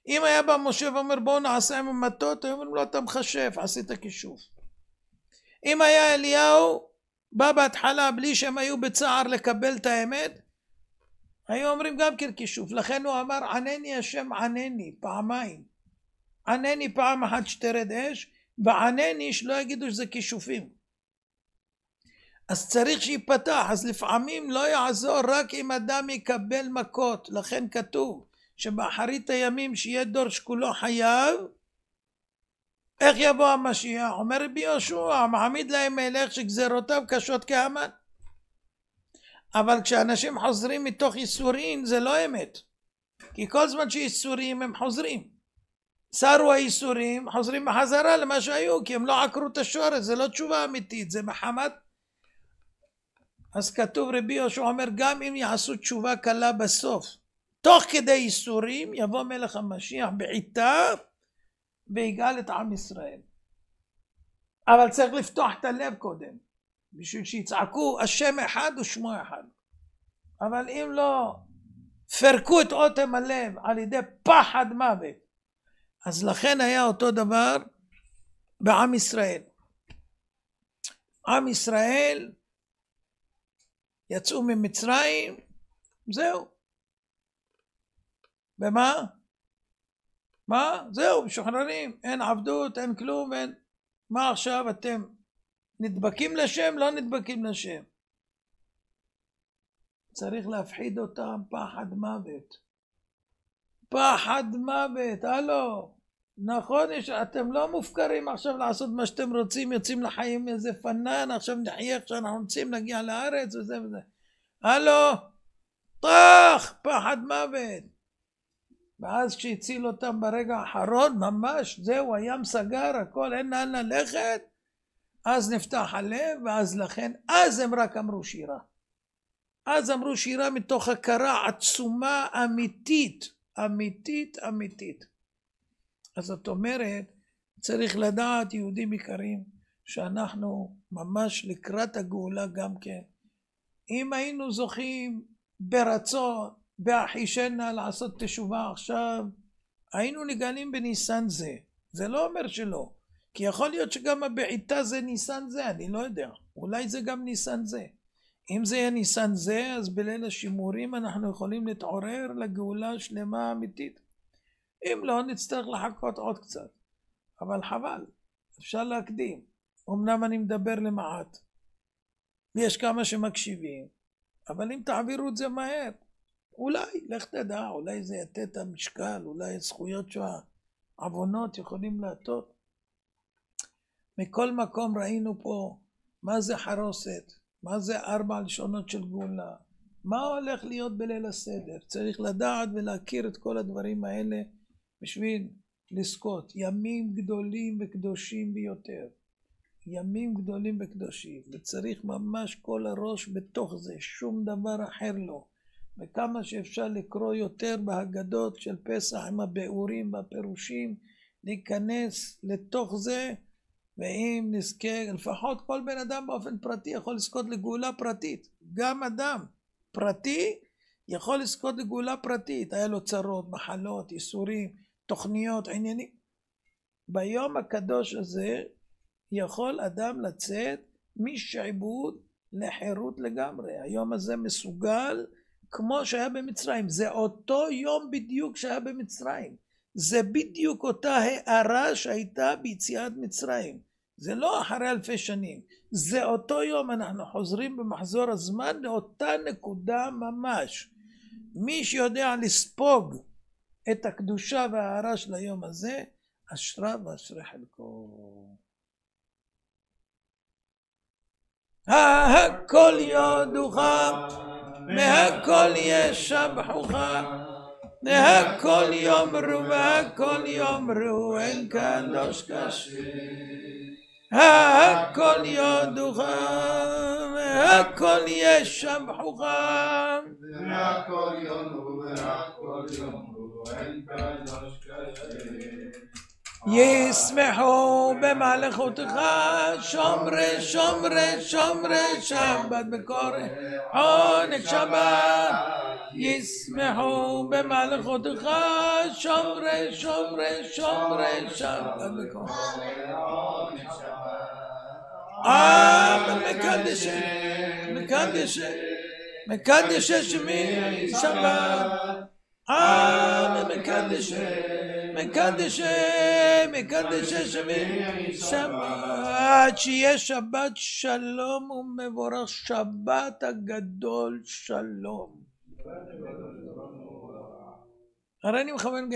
אם היה בא משה ואומר בואו נעשה עם המטות, היו אומרים לו אתה מחשב, עשית כישוף. אם היה אליהו בא בהתחלה בלי שהם היו בצער לקבל את האמת, היו אומרים גם כן כישוף. לכן הוא אמר ענני השם ענני פעמיים. ענני פעם אחת שתרד אש, וענני שלא יגידו שזה כישופים. אז צריך שיפתח. אז לפעמים לא יעזור רק אם אדם יקבל מכות. לכן כתוב שבאחרית הימים שיהיה דור שכולו חייב, איך יבוא המשיח? אומר רבי יהושע, מעמיד להם מלך שגזרותיו קשות כהמן. אבל כשאנשים חוזרים מתוך ייסורים זה לא אמת, כי כל זמן שייסורים הם חוזרים. שרו הייסורים, חוזרים בחזרה למה שהיו, כי הם לא עקרו את השורש. זה לא תשובה אמיתית, זה מחמת. אז כתוב רבי יהושע אומר, גם אם יעשו תשובה קלה בסוף, תוך כדי ייסורים יבוא מלך המשיח בעיתה ויגאל את עם ישראל. אבל צריך לפתוח את הלב קודם, בשביל שיצעקו השם אחד ושמו אחד. אבל אם לא פרקו את אוטם הלב על ידי פחד מוות, אז לכן היה אותו דבר בעם ישראל. עם ישראל יצאו ממצרים, זהו. במה? מה? זהו, משוחררים, אין עבדות, אין כלום, אין... מה עכשיו אתם נדבקים לשם? לא נדבקים לשם. צריך להפחיד אותם פחד מוות. פחד מוות, הלו. נכון, אתם לא מופקרים עכשיו לעשות מה שאתם רוצים, יוצאים לחיים איזה פנן, עכשיו נחייך שאנחנו רוצים להגיע לארץ וזה וזה. הלו, טח, פחד מוות. ואז כשהציל אותם ברגע האחרון, ממש, זהו, הים סגר, הכל, אין לאן ללכת, אז נפתח הלב, ואז לכן, אז הם רק אמרו שירה. אז אמרו שירה מתוך הכרה עצומה אמיתית, אמיתית, אמיתית. אז זאת אומרת, צריך לדעת, יהודים יקרים, שאנחנו ממש לקראת הגאולה גם כן. אם היינו זוכים ברצון, בהחישנה לעשות תשובה עכשיו, היינו נגאלים בניסן זה. זה לא אומר שלא. כי יכול להיות שגם הבעיטה זה ניסן זה, אני לא יודע. אולי זה גם ניסן זה. אם זה יהיה ניסן זה, אז בליל השימורים אנחנו יכולים להתעורר לגאולה שלמה אמיתית. אם לא, נצטרך לחכות עוד קצת. אבל חבל, אפשר להקדים. אמנם אני מדבר למעט. יש כמה שמקשיבים. אבל אם תעבירו את זה מהר, אולי, לך תדע, אולי זה יתת את המשקל, אולי זכויות שהעוונות יכולים להטות. מכל מקום ראינו פה מה זה חרוסת, מה זה 4 לשונות של גאולה, מה הולך להיות בליל הסדר. צריך לדעת ולהכיר את כל הדברים האלה בשביל לזכות. ימים גדולים וקדושים ביותר. ימים גדולים וקדושים. וצריך ממש כל הראש בתוך זה, שום דבר אחר לא. וכמה שאפשר לקרוא יותר בהגדות של פסח עם הביאורים והפירושים, להיכנס לתוך זה, ואם נזכה, לפחות כל בן אדם באופן פרטי יכול לזכות לגאולה פרטית. גם אדם פרטי יכול לזכות לגאולה פרטית. היה לו צרות, מחלות, איסורים, תוכניות, עניינים. ביום הקדוש הזה יכול אדם לצאת משעבוד לחירות לגמרי. היום הזה מסוגל כמו שהיה במצרים. זה אותו יום בדיוק שהיה במצרים. זה בדיוק אותה הערה שהייתה ביציאת מצרים. זה לא אחרי אלפי שנים. זה אותו יום. אנחנו חוזרים במחזור הזמן לאותה נקודה ממש. מי שיודע לספוג את הקדושה וההערה של היום הזה, אשרה ואשרי חלקו. הכל יודוך, מהכל ישבחוך, מהכל יאמרו והכל יאמרו אין קדוש כשם. הכל יודוך, מהכל ישבחוך, מהכל יאמרו והכל יאמרו אין קדוש כשם. ישמחו במלכותך שומרי שומרי שומרי שבת בקורא עונג שבת. ישמחו במלכותך שומרי שומרי שומרי שבת בקורא עונג שבת. מקדש מקדש מקדש שמי שבת. מקדש מקדש מקדש שמי שבת. שיהיה שבת שלום ומבורך. שבת הגדול שלום. הרי אני מכוון